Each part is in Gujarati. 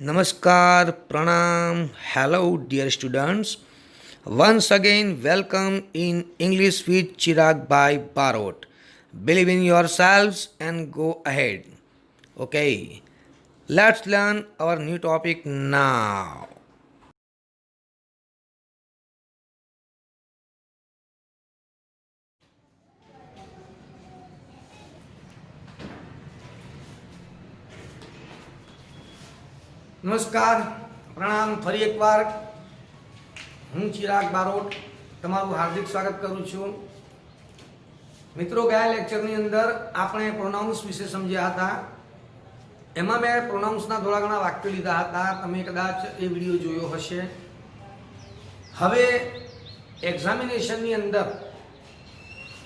Namaskar, Pranam, hello dear students. Once again, welcome in English with Chirag by Barot. Believe in yourselves and go ahead. Okay, let's learn our new topic now. નમસ્કાર પ્રણામ ફરી એકવાર હું ચિરાગ બારોટ તમારું હાર્દિક સ્વાગત કરું છું. મિત્રો, ગયા લેક્ચરની અંદર આપણે પ્રોનાઉન્સ વિશે સમજ્યા હતા. એમાં મેં પ્રોનાઉન્સના થોડા ઘણા વાક્યો લીધા હતા. તમે કદાચ એ વિડીયો જોયો હશે. હવે એક્ઝામિનેશનની અંદર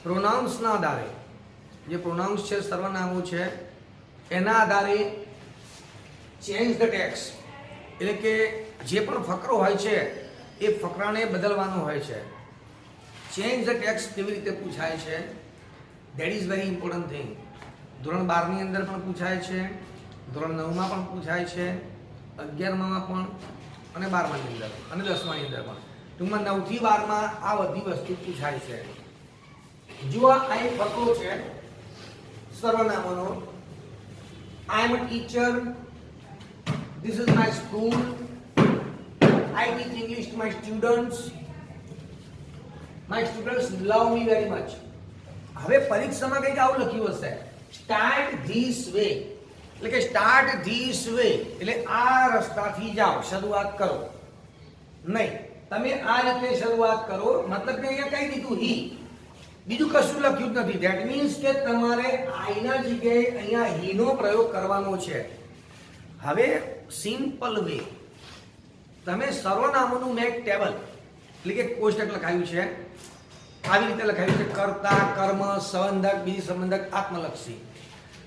પ્રોનાઉન્સના આધારે, જે પ્રોનાઉન્સ છે સર્વનામો છે, એના આધારે ચેન્જ ધ ટેક્સ, એટલે કે જે પણ ફકરો હોય છે એ ફકરાને બદલવાનો હોય છે. ચેન્જ ધ ટેક્સ કેવી રીતે પૂછાય છે, that is very important thing. ધોરણ 12ની અંદર પણ પૂછાય છે, ધોરણ 9માં પણ પૂછાય છે, 11માં પણ, અને 12માની અંદર અને 10માની અંદર પણ. ટૂંકમાં 9 થી 12માં આ બધી વસ્તુ પૂછાય છે. જુઓ, આ એક ફકરો છે સર્વનામોનો. I am a teacher. This is my school. I teach English to my students. My students love me very much. હવે પરીક્ષામાં કંઈક આવું લખ્યું હશે, સ્ટાર્ટ ધીસ વે, એટલે કે સ્ટાર્ટ ધીસ વે એટલે આ રસ્તાથી જાઓ, શરૂઆત કરો. નહીં, તમે આ રીતે શરૂઆત કરો, મતલબ કે અહીંયા કઈ દીધું હી, બીજું કશું લખ્યું જ નથી. ધેટ મીન્સ કે તમારે આઈના જગ્યાએ અહીંયા હીનો પ્રયોગ કરવાનો છે. હવે સિમ્પલ વે, તમે સર્વનામોનું મેં એક ટેબલ એટલે કે કોષ્ટક લખાયું છે. આવી રીતે લખાયું છે: કર્તા, કર્મ, સંબંધક, બીજી સંબંધક, આત્મલક્ષી.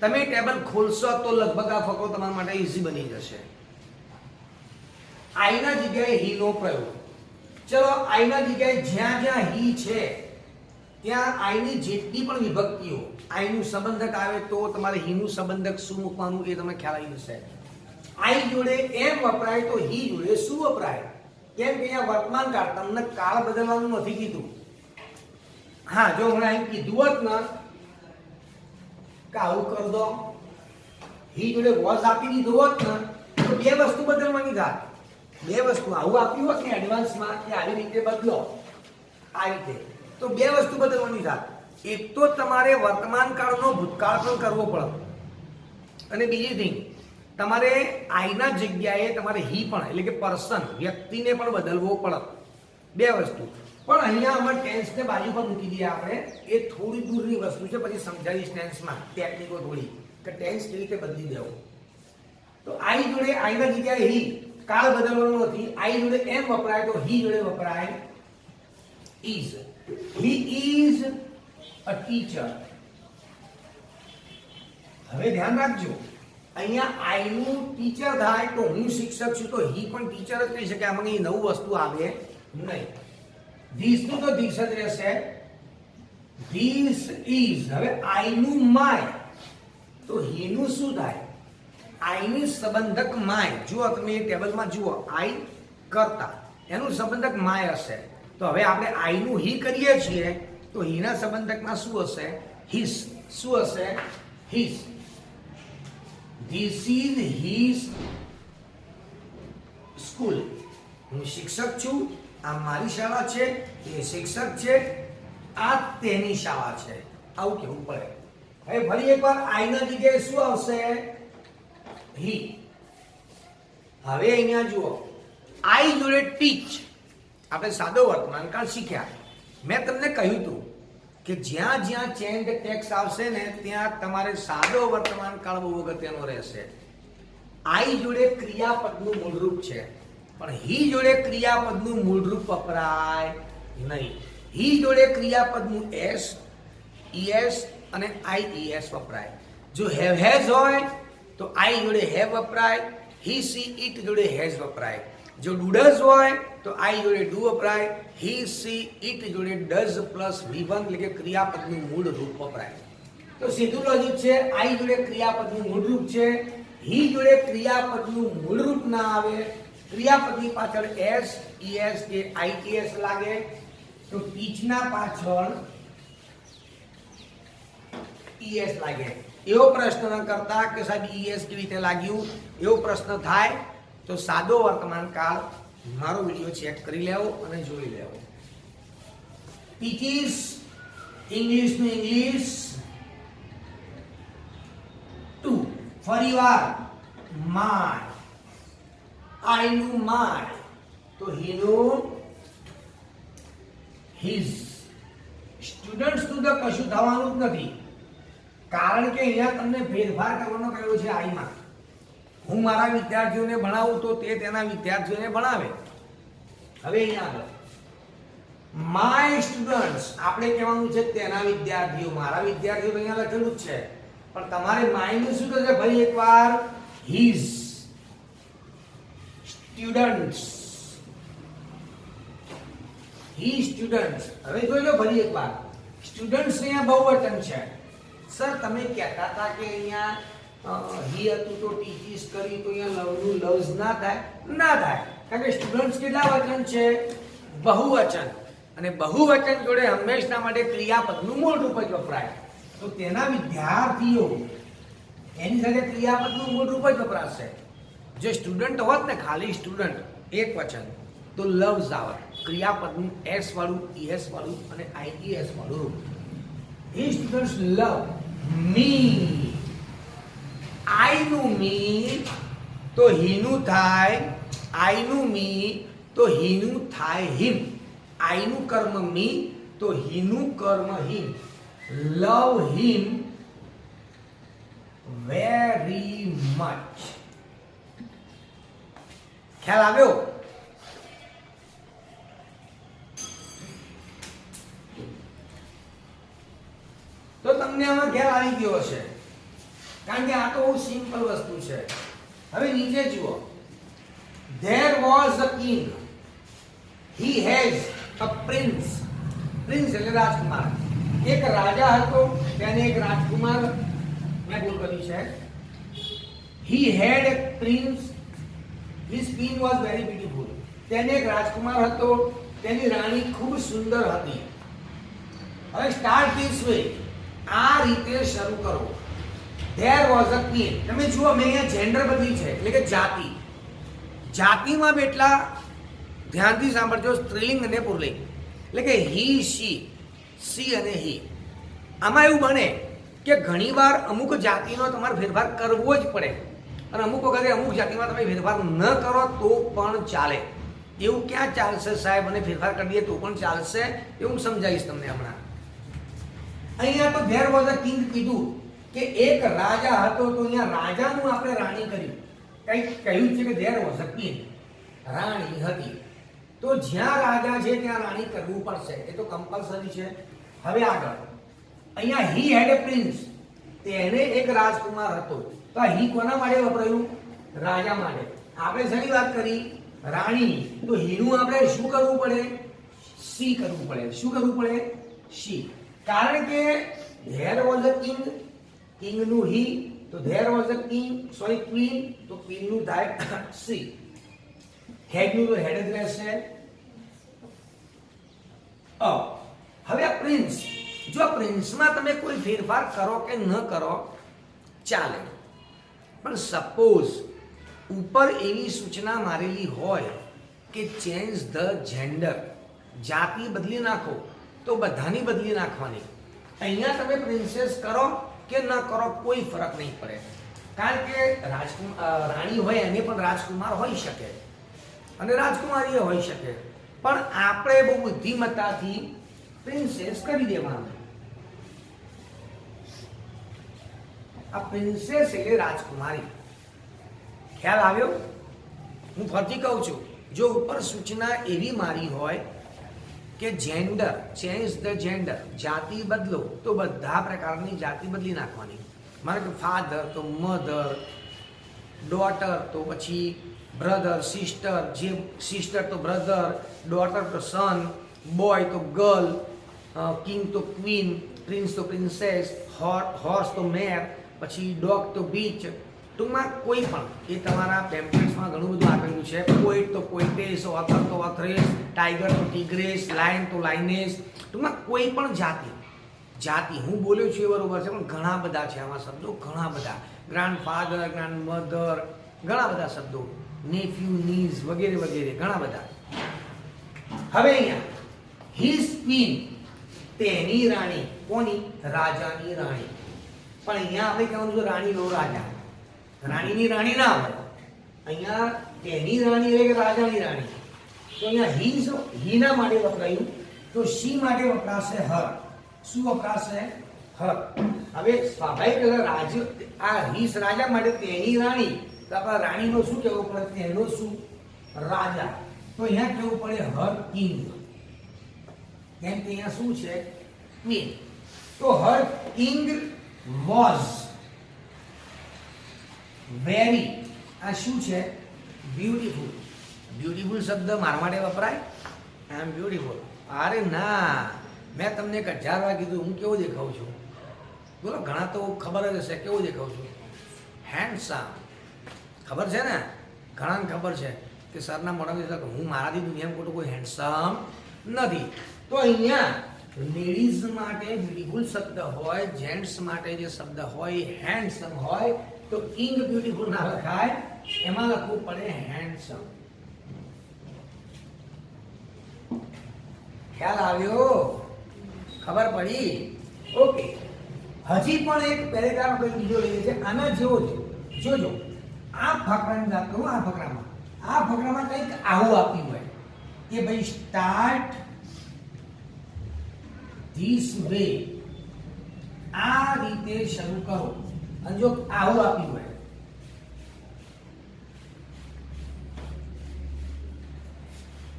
તમે ટેબલ ખોલશો તો લગભગ આ ફકરો તમારા માટે ઈઝી બની જશે. આઈના જગ્યાએ હી નો પ્રયોગ. ચલો, આઈના જગ્યાએ જ્યાં જ્યાં હી છે ત્યાં આઈની જેટલી પણ વિભક્તિઓ, આઈનું સંબંધક આવે તો તમારે હીનું સંબંધક શું મૂકવાનું એ તમને ખ્યાલ આવી જશે. આઈ જોડે એમ વપરાય તો હી જોડે શું વપરાય? કેમ કે અહીંયા વર્તમાન કાળ, તમને કાળ બદલવાનું નથી કીધું. હા, જો હમણાં અહીં કીધું હોત ને કે આવું કર દો, હી જોડે વોઝ આપી દીધું હોત ને તો બે વસ્તુ બદલવાની થાય. બે વસ્તુ આવું આપ્યું હોત ને એડવાન્સમાં કે આવી રીતે બદલો, આ રીતે, તો બે વસ્તુ બદલવાની થાય. એક તો તમારે વર્તમાન કાળનો ભૂતકાળ પણ કરવો પડે, અને બીજી થિંગ, તમારે આઈના જગ્યાએ તમારે હી પણ એટલે કે પર્સન, વ્યક્તિને પણ બદલવો પડે. બે વસ્તુ. પણ અહીંયા અમે ટેન્સને બાજુ પર મૂકી દઈએ આપણે. એ થોડી દૂરની વસ્તુ છે, પછી સમજાવીશ ટેન્સમાં ટેકનિકો થોડી, કે ટેન્સ કેવી રીતે બદલી દેવું. તો આઈ જોડે આઈના જગ્યાએ હી, કાળ બદલવાનો નથી. આઈ જોડે એમ વપરાય તો હી જોડે વપરાય is. He is a teacher. હવે ધ્યાન રાખજો, અહીંયા આઈનું ટીચર થાય તો હું શિક્ષક છું, તો હી પણ ટીચર જ કહી શકે. આમાં કઈ નવું વસ્તુ આવે નહીં. ધીસ નું તો ધીસ જ રહેશે. This is. હવે આઈનું માય, તો હીનું શું થાય? આઈની સંબંધક માય. જુઓ, તમે ટેબલમાં જુઓ, આઈ કરતા, એનું સંબંધક માય હશે. તો હવે આપણે આઈનું હી કરીએ છીએ તો હીના સંબંધકમાં શું હશે? હિસ. શું હશે? His. This is his school. હું શિક્ષક છું, આ મારી શાળા છે, એ શિક્ષક છે, આ તેની શાળા છે. આવું કહેવું પડે. હવે ફરી એકવાર આઈના જગ્યાએ શું આવશે? હી. હવે અહીંયા જુઓ, આઈ જોડે ટીચ. આપણે સાદો વર્તમાન કાળ શીખ્યા. મેં તમને કહ્યું હતું કે જ્યાં જ્યાં ચેન્જ ટેક્સ આવશે ને ત્યાં તમારે સાદો વર્તમાન કાળ બહુ અગત્યનો રહેશે. આઈ જોડે ક્રિયાપદનું મૂળરૂપ છે, પણ હી જોડે ક્રિયાપદનું મૂળરૂપ વપરાય નહીં. હી જોડે ક્રિયાપદનું એસ, ઈએસ અને આઈઈએસ વપરાય. જો હેવ હેઝ હોય તો આઈ જોડે હેવ વપરાય, હી સી ઇટ જોડે હેઝ વપરાય. જો ડુડઝ હોય તો આઈ જોડે ડુ વપરાય, હી સી ઇટ જોડે ડઝ પ્લસ V1 એટલે કે ક્રિયાપદનું મૂળ રૂપ વપરાય. તો સીધું લોજિક છે, આઈ જોડે ક્રિયાપદનું મૂળ રૂપ છે, હી જોડે ક્રિયાપદનું મૂળ રૂપ ના આવે, ક્રિયાપદની પાછળ એસ, ઈએસ કે આઈટીએસ લાગે, તો ટીચના પાછળ ઈએસ લાગે. એવો પ્રશ્ન ન કરતા કે સાહેબ ઈએસ કેવી રીતે લાગ્યું, એવો પ્રશ્ન થાય તો સાદો વર્તમાન કાળ મારો વિડીયો ચેક કરી લેવો અને જોઈ લેવો. ટીચીસ ઇંગ્લિશનું ઇંગ્લિશ, ટુ ફરીવાર માય, આઈનું માય, તો હીનું હિઝ. સ્ટુડન્ટ્સનું તો કશું થવાનું જ નથી, કારણ કે અહીંયા તમને ફેરફાર કરવાનો કયો છે આઈમાં. હું મારા વિદ્યાર્થીઓને ભણાવું તો તે તેના વિદ્યાર્થીઓને ભણાવે. હવે અહીંયા આગળ માય સ્ટુડન્ટ્સ આપણે કહેવાનું છે તેના વિદ્યાર્થીઓ, મારા વિદ્યાર્થીઓ તો અહીંયા લખેલું જ છે, પણ તમારે માયનું શું થશે ફરી એકવાર હિઝ સ્ટુડન્ટ્સ, હી સ્ટુડન્ટ્સ. હવે જોઈ લો ફરી એકવાર સ્ટુડન્ટ્સ અહીંયા બહુવચન છે. સર તમે કહેતા હતા કે અહીંયા હી હતું તો ટીચીસ કરી તો અહીંયા લવનું લવ્સ ના થાય, ના થાય, કારણ કે સ્ટુડન્ટ્સ કેટલા વચન છે? બહુવચન, અને બહુવચન જોડે હંમેશા માટે ક્રિયાપદનું મૂળ રૂપ જ વપરાય. તો તેના વિદ્યાર્થીઓ એની સાથે ક્રિયાપદનું મૂળ રૂપ જ વપરાશે. જે સ્ટુડન્ટ હોત ને ખાલી સ્ટુડન્ટ એક વચન તો લવ્સ આવે, ક્રિયાપદનું એસ વાળું, ઈએસ વાળું અને આઈટીએસ વાળું રૂપ. His students love me. I નું મી તો he નું થાય, I નું મી તો he નું થાય him. I નું કર્મ મી તો he નું કર્મ him. Love him very much. ખ્યાલ આવ્યો? તો તમને આમાં ખ્યાલ આવી ગયો હશે, કારણ કે આ તો બહુ સિમ્પલ વસ્તુ છે. હવે નીચે જુઓ, there was a king, he has a prince. Prince એટલે રાજકુમાર. એક રાજા હતો, તેને એક રાજકુમાર, મેં ભૂલ કરી છે. he had a prince, his queen was very beautiful. તેને એક રાજકુમાર હતો, તેની રાણી ખૂબ સુંદર હતી. હવે સ્ટાર્ટ ધીસ વે, આ રીતે શરૂ કરો. there was a king. તમે જુઓ મેં અહીંયા જેન્ડર બદલી છે, એટલે કે જાતિ. જાતિમાં બેટલા ધ્યાનથી સાંભળજો, સ્ત્રીલિંગ અને પુલ્લિંગ, એટલે કે હી, શી, સી અને હી. આમાં એવું બને કે ઘણીવાર અમુક જાતિનો તમારે ફેરફાર કરવો જ પડે, અને અમુક વખતે અમુક જાતિમાં તમે ફેરફાર ન કરો તો પણ ચાલે. એવું ક્યાં ચાલશે સાહેબ, અને ફેરફાર કરી દઈએ તો પણ ચાલશે, એવું સમજાવીશ તમને હમણાં. અહીંયા તો there was a king કીધું કે એક રાજા હતો, તો અહીંયા રાજાનું આપણે રાણી કર્યું. કંઈક કહ્યું છે કે there was a king, રાણી હતી. તો જ્યાં રાજા છે ત્યાં રાણી કરવું પડશે, એ તો કમ્પલસરી છે. હવે આગળ અહીંયા he had a prince, તેને એક રાજકુમાર હતો. તો આ he કોના માટે વપરાયું? રાજા માટે. આપણે શેની વાત કરી? રાણીની. તો હીનું આપણે શું કરવું પડે? સી કરવું પડે. શું કરવું પડે? સી. કારણ કે there was a king, king નું he, તો there was a king, sorry queen, તો queen નું થાય she. head નું તો head જ રહેશે. હવે આ પ્રિન્સ, જો પ્રિન્સમાં તમે કોઈ ફેરફાર કરો કે ન કરો ચાલે, પણ સપોઝ ઉપર એવી સૂચના મારેલી હોય કે ચેન્જ ધ જેન્ડર, જાતિ બદલી નાખો, તો બધાની બદલી નાખવાની. અહીંયા તમે પ્રિન્સેસ કરો કે ન કરો કોઈ ફરક નહીં પડે, કારણ કે રાણી હોય એને પણ રાજકુમાર હોઈ શકે અને રાજકુમારી હોઈ શકે, પણ આપણે બહુ બુદ્ધિમત્તાથી પ્રિન્સેસ કરી દેવાનું. આ પ્રિન્સેસ એટલે રાજકુમારી. ખ્યાલ આવ્યો? હું ફરીથી કહું છું, જો ઉપર સૂચના એવી મારી હોય કે જેન્ડર, ચેન્જ ધ જેન્ડર, જાતિ બદલો, તો બધા પ્રકારની જાતિ બદલી નાખવાની. મારે કે ફાધર તો મધર, ડોટર તો પછી બ્રધર, સિસ્ટર, જે સિસ્ટર તો બ્રધર, ડોટર તો સન, બોય તો ગર્લ, કિંગ તો ક્વીન, પ્રિન્સ તો પ્રિન્સેસ, હોર્સ તો મેર, પછી ડોગ તો બીચ, ટૂંકમાં કોઈ પણ એ તમારા પેમ્પલેટ્સમાં ઘણું બધું આપેલું છે. પોઈટ તો પોઈટેસ, ઓથર તો ઓથરેસ, ટાઈગર તો ટીગ્રેસ, લાયન તો લાઇનેસ. ટૂંકમાં કોઈ પણ જાતિ હું બોલ્યો છું એ બરોબર છે, પણ ઘણા બધા છે આમાં શબ્દો, ઘણા બધા. ગ્રાન્ડફાધર, ગ્રાન્ડમધર, ઘણા બધા શબ્દો, નેફ્યુ, નીઝ વગેરે વગેરે ઘણા બધા. હવે અહીંયા હિઝ ક્વીન, તેની રાણી. કોની? રાજાની રાણી. પણ અહીંયા આપણે કહેવાનું છે રાણીનો રાજા. રાણીની રાણી ના હોય. અહીંયા તેની રાણી એટલે કે રાજાની રાણી. તો અહીંયા હીના માટે વપરાયું, તો શી માટે વપરાશે હર. શું વપરાશે? હર. હવે સ્વાભાવિક આ હીસ રાજા માટે તેની રાણી, તો આપણા રાણીનો શું કહેવું પડે? તેનો શું? રાજા. તો અહીંયા કહેવું પડે હર કિંગ, કેમ કે અહીંયા શું છે? ક્વીન. તો હર કિંગ વોઝ વેરી, આ શું છે? બ્યુટીફુલ. બ્યુટીફુલ શબ્દ મારા માટે વપરાય? આઈ એમ બ્યુટીફુલ. અરે ના, મેં તમને 1000 વાર કીધું હું કેવો દેખાઉં છું. બોલો, ઘણા તો ખબર જ હશે કેવો દેખાઉં છું. હેન્ડસમ. ખબર છે ને? ઘણાને ખબર છે કે સરના મોઢામાં હું મારાથી દુનિયામાં ખોટું કોઈ હેન્ડસમ નથી. તો અહીંયા લેડીઝ માટે બ્યુટીફુલ શબ્દ હોય, જેન્ટ્સ માટે જે શબ્દ હોય હેન્ડસમ હોય, તો કિંગ બ્યુટીફુલ ના લખાય, એમાં લખવું પડે હેન્ડસમ. ખ્યાલ આવ્યો? ખબર પડી? ઓકે. હજી પણ એક પેરેગ્રાફ આપણે બીજો લઈએ છે આના જેવો જ. જોજો, આ ફકરાની વાત કરું. આ ફકરામાં કંઈક આવું આપ્યું હોય કે ભાઈ સ્ટાર્ટ ધીસ વે, આ રીતે શરૂ કરો. અને જો આવું આપ્યું હોય,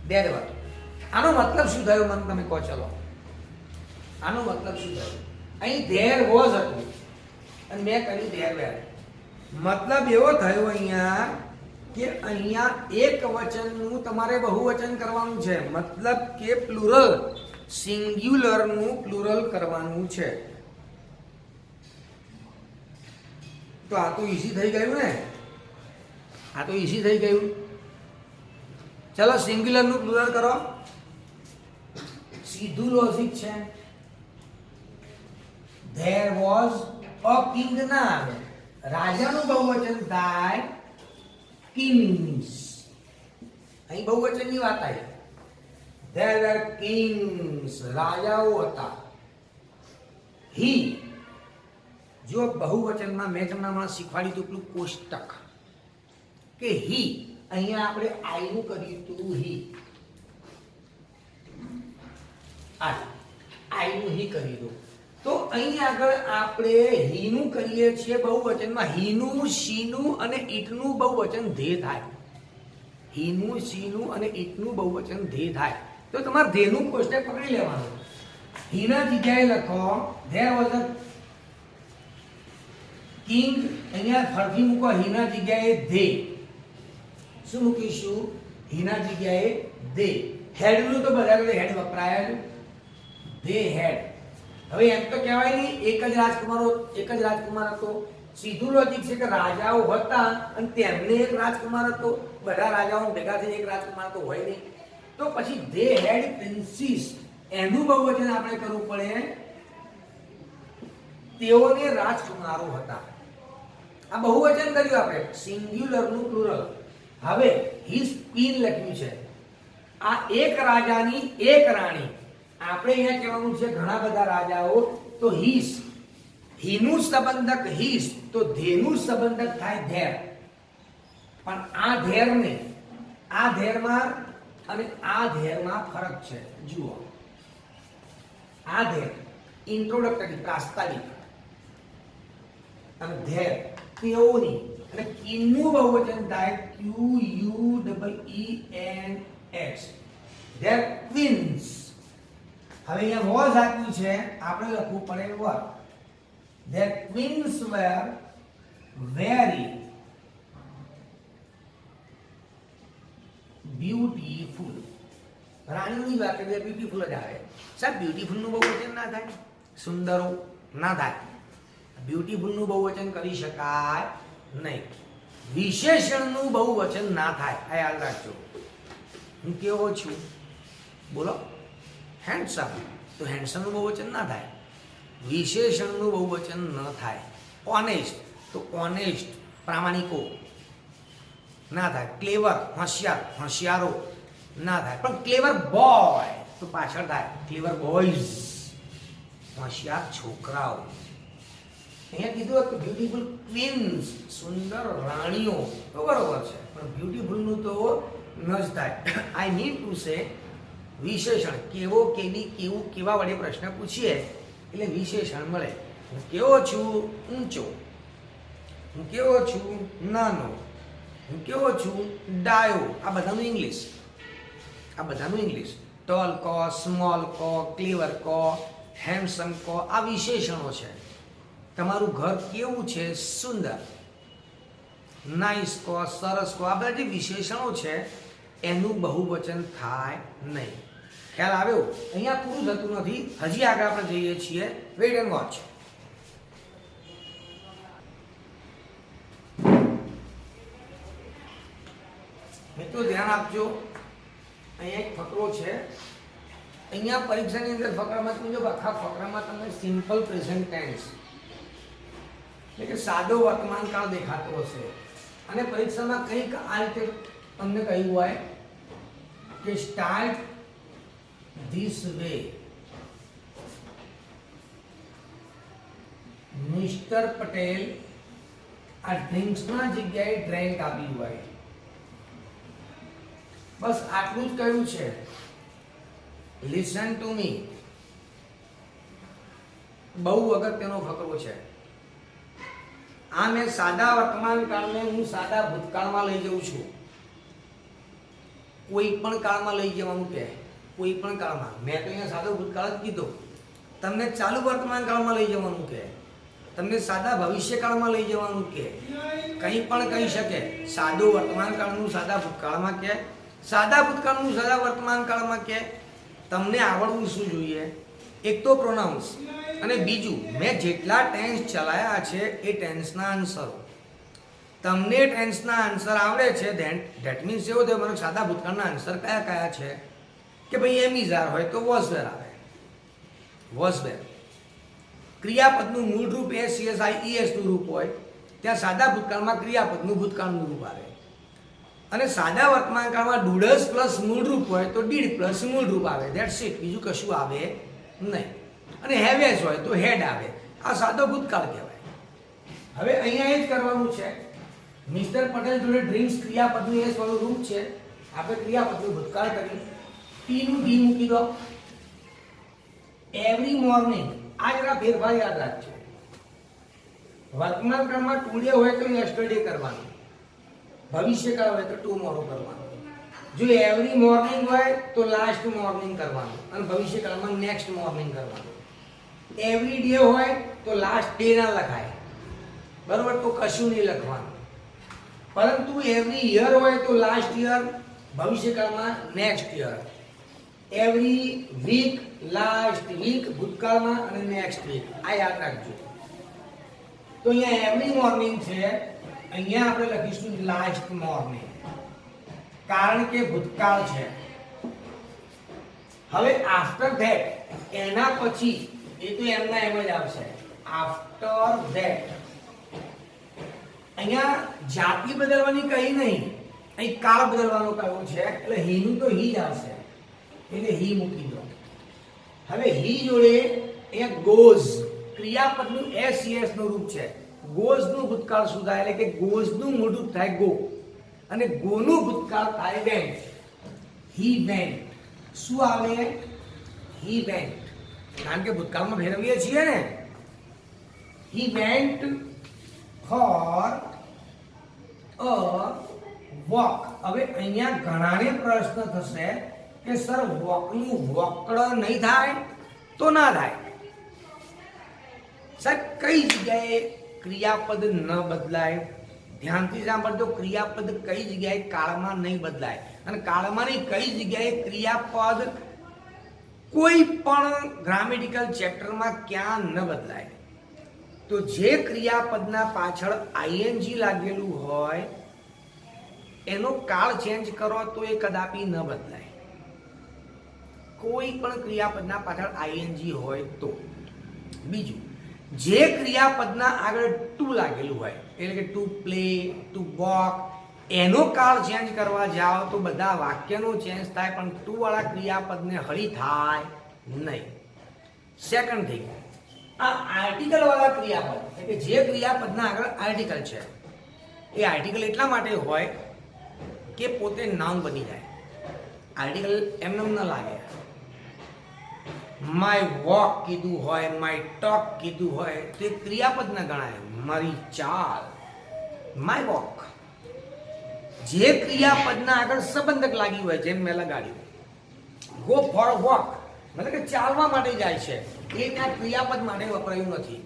બે વાત, આનો મતલબ શું થયો મને તમે કહો. ચલો, આનો મતલબ શું થયો? અહીં ધેર વોઝ હતું અને મેં કહ્યું ધેર વેર. મતલબ એવો થયો અહીંયા કે અહીંયા એક વચનનું તમારે બહુવચન કરવાનું છે. મતલબ કે પ્લુરલ, સિંગ્યુલરનું પ્લુરલ કરવાનું છે. તો આ તો ઈઝી થઈ ગયું ને? આ તો ઈઝી થઈ ગયું. ચલો સિંગ્યુલરનું પ્લુરલ કરો. સીધું લોજિક છે. There was a king ના આવે, રાજાનું બહુવચન થાય kings. અહીં બહુવચનની વાત આવી. There were kings, રાજાઓ હતા. He, જો બહુવચનમાં મેં તમને હમણાં શીખવાડ્યું હતું પેલું કોષ્ટક કે he, અહીંયા આપણે I નું કર્યું હતું he. I નું he કર્યું હતું. તો અહીં આગળ આપણે હીનું કરીએ છીએ બહુવચનમાં. હીનું, શીનું અને ઈટનું બહુવચન ધે થાય. હીનું, શીનું અને ઈટનું બહુવચન ધે થાય. તો તમારે ધેનું કોષ્ટક પકડી લેવાનું. હીના જગ્યાએ લખો there was a king. અહીંયા ફરથી મૂકો. હીના જગ્યાએ ધે. શું મૂકીશું? હીના જગ્યાએ ધે. હેડનું તો બધા હેડ વપરાય. They had. હવે એમ તો કહેવાય નહીં એક જ રાજકુમાર હતો. સીધું લોજિક છે કે રાજાઓ હતા અને તેમને એક રાજકુમાર હતો. બધા રાજાઓ ભેગા થઈને એક રાજકુમાર તો હોય નહીં. તો પછી ધે હેડ પ્રિન્સીસ, એનું બહુવચન આપણે કરવું પડે. તેઓને રાજકુમારો હતા. આ બહુવચન કર્યું આપણે, સિંગ્યુલરનું પ્લુરલ. હવે હિઝ ક્વીન લખ્યું છે. આ એક રાજાની એક રાણી. આપણે અહીંયા કહેવાનું છે ઘણા બધા રાજાઓ. તો હિઝ, હીનું સંબંધક હિઝ, તો ધેનું સંબંધક થાય ધેર. પણ આ ધેર ને આ ધેરમાં અને આ ધેરમાં ફરક છે. જુઓ, આ ધેર ઇન્ટ્રોડક્ટરી, પ્રાસ્તાવિક, અને ધેર તેઓની. અને કિનનું બહુવચન થાય QUEENS, ધેર ક્વીન્સ. હવે અહીંયા વોઝ આપ્યું છે, આપણે લખવું પડે વર. Their queens were very beautiful. રાણીની વાત કરીએ બ્યુટીફુલ જ આવે. સાહેબ બ્યુટીફુલનું બહુવચન ના થાય? સુંદરો ના થાય. બ્યુટીફુલનું બહુવચન કરી શકાય નહીં. વિશેષણનું બહુવચન ના થાય, આ યાદ રાખજો. હું કેવો છું, બોલો, હેન્ડસમ, તો હેન્ડસમનું બહુવચન ના થાય. વિશેષણનું બહુવચન ન થાય. ઓનેસ્ટ, તો ઓનેસ્ટ, પ્રામાણિકો ના થાય. ક્લેવર, હોશિયાર, હોશિયારો ના થાય. પણ ક્લેવર બોય તો પાછળ થાય. ક્લેવર બોયઝ, હોશિયાર છોકરાઓ. અહીંયા કીધું કે બ્યુટીફુલ ક્વીન્સ, સુંદર રાણીઓ, તો બરોબર છે, પણ બ્યુટીફુલનું તો ન જ થાય. આઈ નીડ ટુ સે વિશેષણ. કેવો, કેવી, કેવું, કેવા વડે પ્રશ્ન પૂછીએ એટલે વિશેષણ મળે. હું કેવો છું, ઊંચો. હું કેવો છું, નાનો. હું કેવો છું, ડાયો. આ બધાનું ઇંગ્લિશ, આ બધાનું ઇંગ્લિશ. ટોલ કો, સ્મોલ કો, ક્લીવર કો, હેન્ડસમ કો, આ વિશેષણો છે. તમારું ઘર કેવું છે, સુંદર. નાઇસ કો, સરસ કો, આ બધા જે વિશેષણો છે એનું બહુવચન થાય નહીં. ખ્યાલ આવ્યો? અહીંયા પૂરું થતું નથી, હજી આગળ આપણે જઈએ છીએ. Weight and watch. મિત્રો ધ્યાન આપજો, અહીંયા એક ફકરો છે. અહીંયા પરીક્ષાની અંદર ફકરામાં તમે જો આખા ફકરામાં તમને સિમ્પલ પ્રેઝન્ટ ટેન્સ એટલે કે સાદો વર્તમાન કાળ દેખાતો હશે. અને પરીક્ષામાં કંઈક આ રીતે તમને કહ્યું હોય કે start this way. Mister Patel આ ડ્રિંક્સના જગ્યાએ ડ્રિંક આપી હોય. બસ આટલું જ કહ્યું છે. Listen to me. બહુ અગત્યનો ફકરો છે આ. મેં સાદા વર્તમાન કાળને હું સાદા ભૂતકાળમાં લઈ જઉં છું. કોઈ પણ કાળમાં લઈ જવાનું કે કોઈ પણ કાળમાં. મેં તો અહીંયા સાદો ભૂતકાળ જ કીધો. તમને ચાલુ વર્તમાન કાળમાં લઈ જવાનું કે તમને સાદા ભવિષ્યકાળમાં લઈ જવાનું કે કંઈ પણ કહી શકે. સાદો વર્તમાન કાળનું સાદા ભૂતકાળમાં કે સાદા ભૂતકાળનું સાદા વર્તમાન કાળમાં કે તમને આવડવું શું જોઈએ? એક તો પ્રોનાઉન્સ અને બીજું મેં જેટલા ટેન્સ ચલાયા છે એ ટેન્સના આન્સરો. તમને ટેન્સના આન્સર આવડે છે ધેટ મીન્સ એવો થયો મને સાદા ભૂતકાળના આન્સર કયા કયા છે કે ભાઈ એમ ઇઝ આર હોય તો વોઝ વેર આવે. વોઝ વેર ક્રિયાપદનું મૂળ રૂપ SCSI નું રૂપ હોય ત્યાં સાદા ભૂતકાળમાં ક્રિયાપદનું ભૂતકાળનું રૂપ આવે. અને સાદા વર્તમાન કાળમાં ડુડસ પ્લસ મૂળ રૂપ હોય તો ડીડ પ્લસ મૂળ રૂપ આવે. ધેટ્સ ઇટ, બીજું કશું આવે નહીં. અને હેવેસ હોય તો હેડ આવે. આ સાદો ભૂતકાળ કહેવાય. હવે અહીંયા એ જ કરવાનું છે. મિસ્ટર પટેલ જોડે ડ્રિંક્સ ક્રિયાપદનું એસ વાળું રૂપ છે. આપણે ક્રિયાપદનું ભૂતકાળ કરી નું ડી મૂકી દો. એવરી મોર્નિંગ, આ જરા ફેરફાર યાદ રાખજો. વર્તમાન કાળમાં ટુડે હોય તો યસ્ટરડે કરવાનું, ભવિષ્યકાળ હોય તો ટુમોરો કરવાનું. જો એવરી મોર્નિંગ હોય તો લાસ્ટ મોર્નિંગ કરવાનું અને ભવિષ્યકાળમાં નેક્સ્ટ મોર્નિંગ કરવાનું. એવરી ડે હોય તો લાસ્ટ ડે ના લખાય, બરોબર? તો કશું નહીં લખવાનું. પરંતુ એવરી યર હોય તો લાસ્ટ યર, ભવિષ્યકાળમાં next year. Every week last week ભૂતકાળમાં અને નેક્સ્ટ વીક. આ યાદ રાખજો. તો અહીંયા એવરી મોર્નિંગ છે, અહીંયા આપણે લખીશું લાસ્ટ મોર્નિંગ, કારણ કે ભૂતકાળ છે. હવે આફ્ટર ધેટ, એના પછી, એ તો એમના એમ જ આવશે. આફ્ટર ધેટ અહીંયા જાતિ બદલવાની કહી નહીં, અહીં કાળ બદલવાનો કહ્યું છે એટલે હી નું તો હી જ આવશે એટલે હી મૂકી દો. હવે હી જોડે અહીંયા ગોઝ, ક્રિયાપદનું SES નું રૂપ છે. ગોઝ નું ભૂતકાળ શું થાય એટલે કે ગોઝ નું મૂળ રૂપ થાય ગો અને ગો નું ભૂતકાળ થાય વેન્ટ. He went. શું આવે? He went. કારણ કે ભૂતકાળમાં ફેરવીએ છીએ ને. He went for a walk. હવે અહીંયા ઘણાને પ્રશ્ન થશે કે સર વોકનું વોકડ નહીં થાય તો ના થાય. સાહેબ કઈ જગ્યાએ ક્રિયાપદ ન બદલાય? ધ્યાનથી સાંભળજો. ક્રિયાપદ કઈ જગ્યાએ કાળમાં નહીં બદલાય અને કાળમાંની કઈ જગ્યાએ ક્રિયાપદ કોઈ પણ ગ્રામેટિકલ ચેપ્ટરમાં ક્યાં ન બદલાય? તો જે ક્રિયાપદના પાછળ આઈએનજી લાગેલું હોય એનો કાળ ચેન્જ કરો તો એ કદાપી ન બદલાય. કોઈ પણ ક્રિયાપદના પાછળ આઈએનજી હોય તો. બીજું, જે ક્રિયાપદના આગળ ટુ લાગેલું હોય એટલે કે ટુ પ્લે, ટુ વોક, એનો કાળ ચેન્જ કરવા જાઓ તો બધા વાક્યનો ચેન્જ થાય પણ ટુ વાળા ક્રિયાપદને હળી થાય નહીં. સેકન્ડ થિંગ, આ આર્ટિકલ વાળા ક્રિયાપદ એટલે કે જે ક્રિયાપદના આગળ આર્ટિકલ છે એ આર્ટિકલ એટલા માટે હોય કે પોતે નાઉન બની જાય. આર્ટિકલ એમને ન લાગે. માય વોક કીધું હોય, માય ટોક કીધું હોય તો એ ક્રિયાપદ ન ગણાય. મારી ચાલ, માય વોક. જે ક્રિયાપદના આગળ સંબંધક લાગી હોય, જેમ મેં લગાડ્યું ગો ફોર વોક મતલબ કે ચાલવા માટે જાય છે, એ ત્યાં ક્રિયાપદ માટે વપરાયું નથી.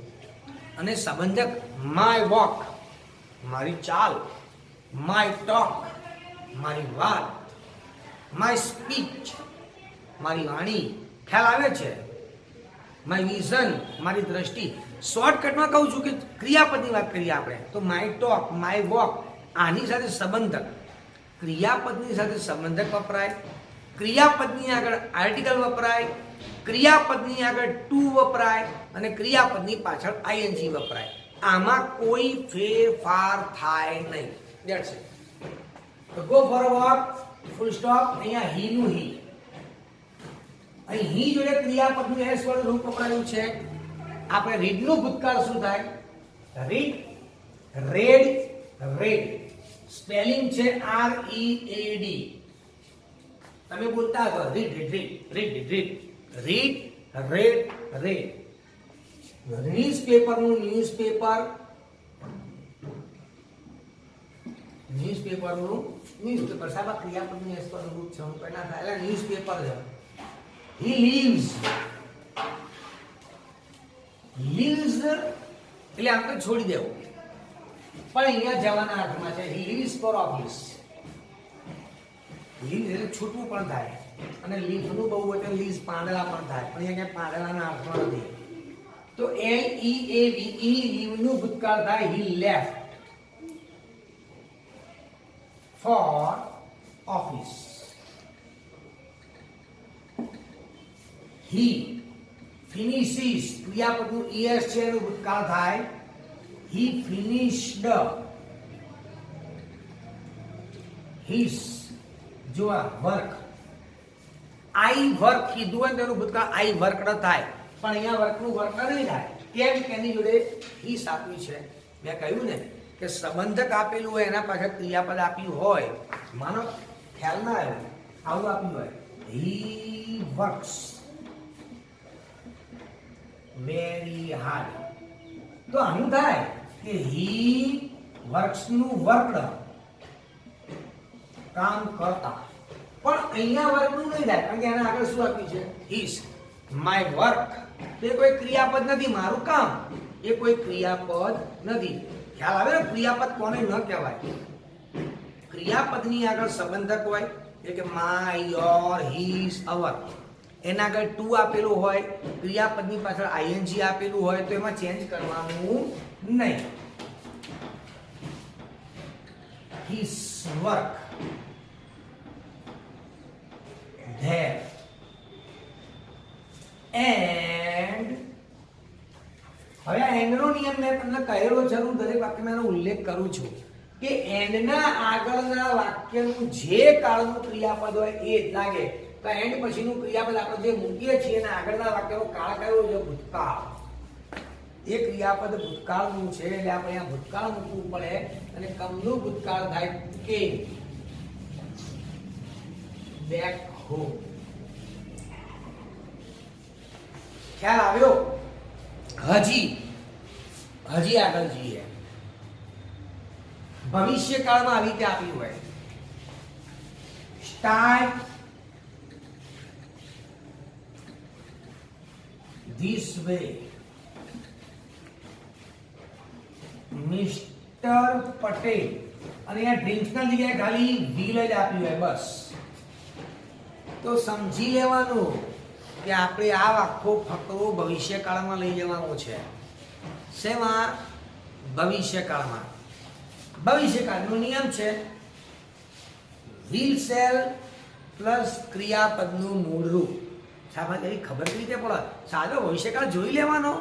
અને સંબંધક માય વોક, મારી ચાલ, માય ટોક, મારી વાત, માય સ્પીચ, મારી વાણી. ખ્યાલ આવે છે? માય વિઝન, મારી દ્રષ્ટિ. શોર્ટકટમાં કહું છું કે ક્રિયાપદની વાત કરીએ આપણે તો માય ટોક, માય વોક, આની સાથે સંબંધક. ક્રિયાપદની સાથે સંબંધક વપરાય, ક્રિયાપદની આગળ આર્ટિકલ વપરાય, ક્રિયાપદની આગળ ટુ વપરાય અને ક્રિયાપદની પાછળ આઈએનજી વપરાય. આમાં કોઈ ફેરફાર થાય નહીં. That's it. તો go for a walk, full stop. અહીંયા હી નું હી, અહીં હી જોડે ક્રિયાપદનું એસ વાળું રૂપ વપરાયું છે. આપણે રીડ નું ભૂતકાળ શું થાય? Read, read, read. સ્પેલિંગ છે READ. તમે બોલતા હો read, read, read, read, read, read, read. ન્યૂઝપેપરનું ન્યૂઝપેપર, ન્યૂઝપેપરનું ન્યૂઝપેપર. સાહેબ આ ક્રિયાપદનું એસ વાળું રૂપ છે, હું પહેલા થાય એટલે ન્યૂઝપેપર છે. He lives. Lives એટલે આમ તો છોડી દેવું, પણ અહીંયા જવાના અર્થમાં છે. He lives for office. Leaves એટલે છૂટવું પણ થાય અને લીફનું બહુ વચન લીવ્સ પાંદડા પણ થાય, પણ અહીંયા ક્યાંય પાંદડાના અર્થમાં નથી. તો LEAVE લીવનું ભૂતકાળ થાય he left for office. He finishes ક્રિયાપદનું es છે એનું ભૂતકાળ થાય he finished his જો વર્ક. I work કીધું હોય તેનું ભૂતકાળ I worked થાય, પણ અહીંયા વર્કનું વર્ક નહીં થાય. કેમ કે એની જોડે his આપ્યું છે. મેં કહ્યું ને કે સંબંધક આપેલું હોય એના પાછળ ક્રિયાપદ આપ્યું હોય. માનો ખ્યાલ ના આવ્યો, આવું આપ્યું હોય he works very hard, તો આનું થાય કે he works નું વર્કડ કામ કરતા. પણ અહીંયા વર્કનું નહીં થાય કારણ કે એના આગળ શું આપ્યું છે his. my work તો એ કોઈ ક્રિયાપદ નથી, મારું કામ એ કોઈ ક્રિયાપદ નથી. ખ્યાલ આવે ને ક્રિયાપદ કોને ન કહેવાય? ક્રિયાપદની આગળ સંબંધક હોય એટલે કે my, your, his, our. એના આગળ ટુ આપેલું હોય, ક્રિયાપદની પાછળ આઈએનજી આપેલું હોય તો એમાં ચેન્જ કરવાનું નહીં. his work there and હવે આ એન્ડ નો નિયમ મેં તમને કહેલો છે, હું દરેક વાક્યમાં એનો ઉલ્લેખ કરું છું કે એન્ડ ના આગળના વાક્યનું જે કાળનું ક્રિયાપદ હોય એ જ લાગે. તો એન્ડ પછીનું ક્રિયાપદ આપણે જે મૂકીએ છીએ એના આગળના વાક્યનો કાળ કયો છે? ભૂતકાળ. એ ક્રિયાપદ ભૂતકાળનું છે એટલે આપણે અહીંયા ભૂતકાળ મૂકવું પડે અને કમનું ભૂતકાળ થાય came back home. ખ્યાલ આવ્યો? હજી આગળ જઈએ. ભવિષ્યકાળમાં આવી રીતે આપ્યું હોય start this way. Mister Patel અને આ ડ્રિંક્સના જગ્યાએ ખાલી વ્હીલ જ આપ્યું હોય બસ. તો સમજી લેવાનું કે આપણે આ આખો ફકરો ભવિષ્યકાળમાં લઈ જવાનો છે. શેમાં? ભવિષ્યકાળમાં. ભવિષ્યકાળનો નિયમ છે will shall પ્લસ ક્રિયાપદનું મૂળ રૂપ. સાહેબ એવી ખબર કેવી રીતે પડે? સાદો ભવિષ્યકાળ જોઈ લેવાનો,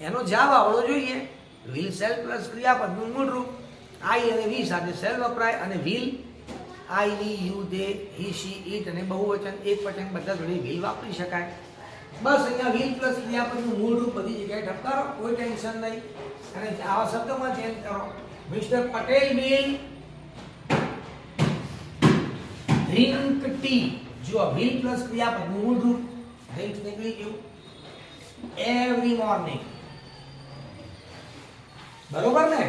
એનો જવાબ આવડવો જોઈએ. will shall પ્લસ ક્રિયાપદનું મૂળ રૂપ. આઈ અને વી સાથે શેલ વપરાય અને will I we you they he she it અને બહુવચન એકવચન બધા જોડે will વાપરી શકાય. બસ અહીંયા will પ્લસ ક્રિયાપદનું મૂળ રૂપ બધી જગ્યાએ ઠપકારો, કોઈ ટેન્શન નહીં. અને આવા શબ્દોમાં ચેન્જ કરો. Mister Patel will drink tea. જો will પ્લસ ક્રિયાપદનું મૂળ રૂપ drink નીકળી ગયું. every morning. બરોબર ને?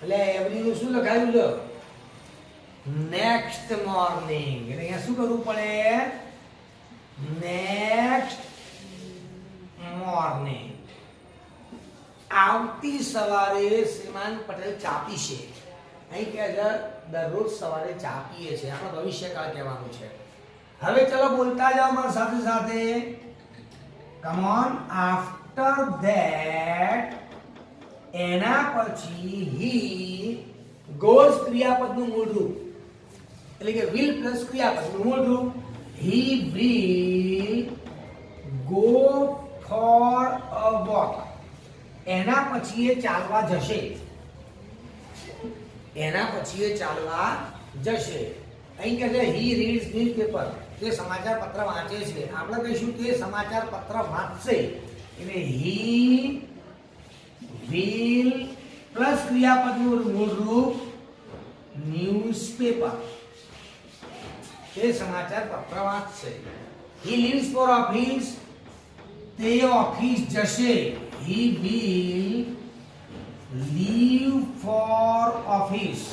એટલે એવરી નું શું લખાયું છે? Next morning. એટલે અહીંયા શું કરવું પડે? Next morning. આવતી સવારે શ્રીમાન પટેલ ચા પીશે. અહીં કહે છે દરરોજ સવારે ચા પીએ છે. આપણે ભવિષ્યકાળ કહેવાનું છે. હવે ચલો બોલતા જાઓ મારા સાથે સાથે. Come on. આફ્ટર ધેટ, એના પછી હી ગોઝ ક્રિયાપદનું મૂળ રૂપ. એટલે કે will પ્લસ ક્રિયાપદનું મૂળ રૂપ. હી will go for a walk. એના પછી એ ચાલવા જશે. એના પછી એ ચાલવા જશે. અહીં કહે છે હી રીડ્સ ન્યૂઝપેપર. તે સમાચાર પત્ર વાંચે છે. આપણે કહીશું તે સમાચાર પત્ર વાંચશે. એટલે હી will પ્લસ ક્રિયાપદનું મૂળ રૂપ ન્યૂઝપેપર. તે સમાચાર પત્ર વાંચશે. he leaves for office. તે ઓફિસ જશે. he will leave for office.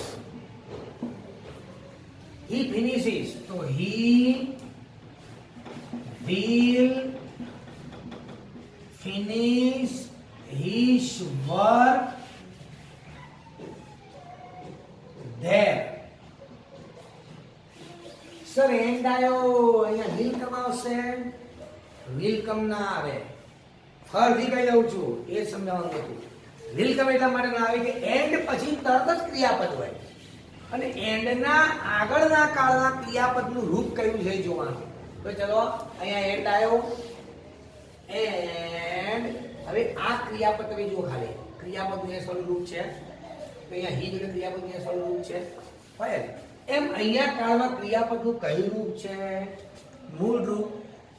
he finishes. તો he will finish his work there. Sir and આયો. અહીંયા વેલકમ આવશે. વેલકમ ના આવે. ફરીથી કહી દઉં છું, એ સમજાવવાનું હતું. વેલકમ એટલા માટે ના આવે કે એન્ડ પછી તરત જ ક્રિયાપદ હોય અને એન્ડના આગળના કાળના ક્રિયાપદનું રૂપ કયું છે જોવાનું. તો ચલો અહીંયા એન્ડ આવ્યો. એન્ડ હવે આ ક્રિયાપદ તમે જુઓ. ખાલી ક્રિયાપદનું એ સરળ રૂપ છે. તો અહીંયા હી જોડે ક્રિયાપદનું એ સરળ રૂપ છે. હોય એમ અહીંયા કાળમાં ક્રિયાપદનું કયું રૂપ છે? મૂળ રૂપ.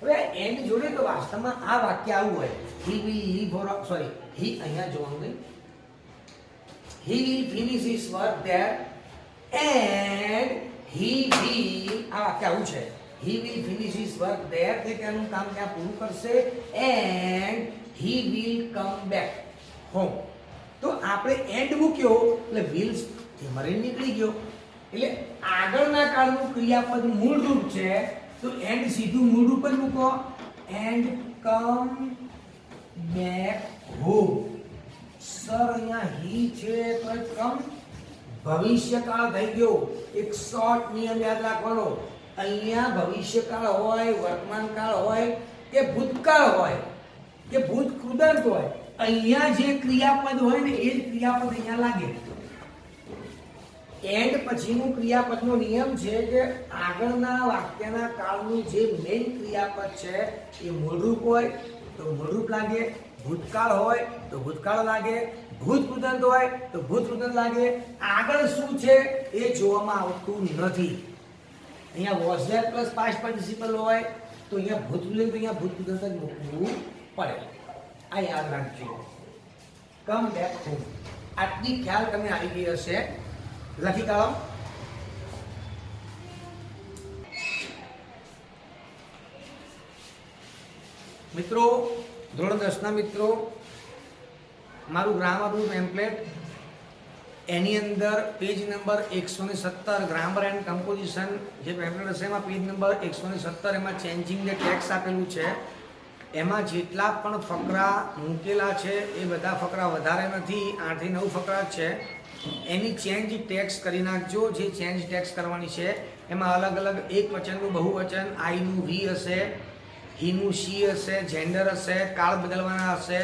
હવે એન્ડ જોડે તો વાસ્તવમાં આ વાક્ય આવું હોય. He will leave for, sorry, he અહીંયા જોવાનું નહીં. He will finish his work there and he will, આ વાક્ય આવું છે. He will finish his work there, તે તેનું કામ ત્યાં પૂરું કરશે. And he will come back home. તો આપણે એન્ડ મૂક્યો એટલે વિલ મરી નીકળી ગયો. એટલે આગળના કાળનું ક્રિયાપદ મૂળ રૂપ છે. તો એન્ડ સીધું મૂળ રૂપ જ મૂકો. And come back home. Sir અહીંયા હી છે તો કમ ભવિષ્યકાળ થઈ ગયો. એક શોર્ટ નિયમ યાદ રાખવાનો. અહીંયા ભવિષ્યકાળ હોય, વર્તમાનકાળ હોય કે ભૂતકાળ હોય કે ભૂત કૃદંત હોય, અહીંયા જે ક્રિયાપદ હોય ને એ જ ક્રિયાપદ અહીંયા લાગે. એન્ડ પછીનું ક્રિયાપદનો નિયમ છે કે આગળના વાક્યના કાળનું જે મેઇન ક્રિયાપદ છે એ મૂળરૂપ હોય તો મૂળરૂપ લાગે, ભૂતકાળ હોય તો ભૂતકાળ લાગે, ભૂત કૃદંત હોય તો ભૂત કૃદંત લાગે. આગળ શું છે એ જોવામાં આવતું નથી. અહીંયા was there plus past participle હોય તો અહીંયા ભૂત કૃદંત, અહીંયા ભૂત કૃદંત જ મૂકવું પડે. આ યાદ રાખજો. Come back home. આટલી ખ્યાલ તમને આવી ગઈ હશે. લખી કાઢો. મિત્રો, ધોરણ 10 ના મિત્રો, મારું ગ્રામરનું ટેમ્પલેટ એની અંદર page number 117 grammar and composition જે ટેમ્પલેટ હશે એમાં પેજ નંબર 117 એમાં ચેન્જિંગ ધ ટેક્સ આપેલું છે. એમાં જેટલા પણ ફકરા મૂકેલા છે એ બધા ફકરા વધારે નથી, 8 થી 9 ફકરા છે. એની ચેન્જ ટેક્સ કરી નાખજો. જે ચેન્જ ટેક્સ કરવાની છે એમાં અલગ અલગ એક વચનનું બહુવચન, આઈનું વી હશે, હીનું શી હશે, જેન્ડર હશે, કાળ બદલવાના હશે,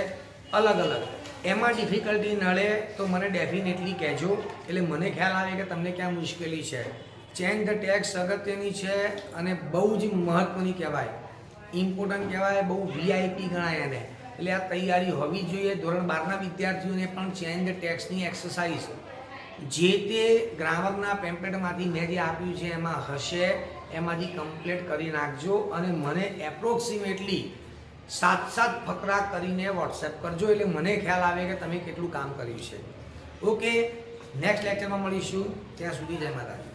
અલગ અલગ એમાં ડિફિકલ્ટી નડે તો મને ડેફિનેટલી કહેજો, એટલે મને ખ્યાલ આવે કે તમને ક્યાં મુશ્કેલી છે. ચેન્જ ધ ટેક્સ અગત્યની છે અને બહુ જ મહત્ત્વની કહેવાય, ઇમ્પોર્ટન્ટ કહેવાય, બહુ વીઆઈપી ગણાય એને. એટલે આ તૈયારી હોવી જોઈએ. ધોરણ 12ના વિદ્યાર્થીઓને પણ ચેન્જ ધ ટેક્સની એક્સરસાઇઝ જે તે ગ્રામરના પેમ્પલેટમાંથી મેં જે આપ્યું છે એમાં હશે, એમાંથી કમ્પ્લીટ કરી નાખજો અને મને એપ્રોક્સિમેટલી 7 ફકરા કરીને વોટ્સએપ કરજો, એટલે મને ખ્યાલ આવે કે તમે કેટલું કામ કર્યું છે. ઓકે, નેક્સ્ટ લેક્ચરમાં મળીશું. ત્યાં સુધી જય માતાજી.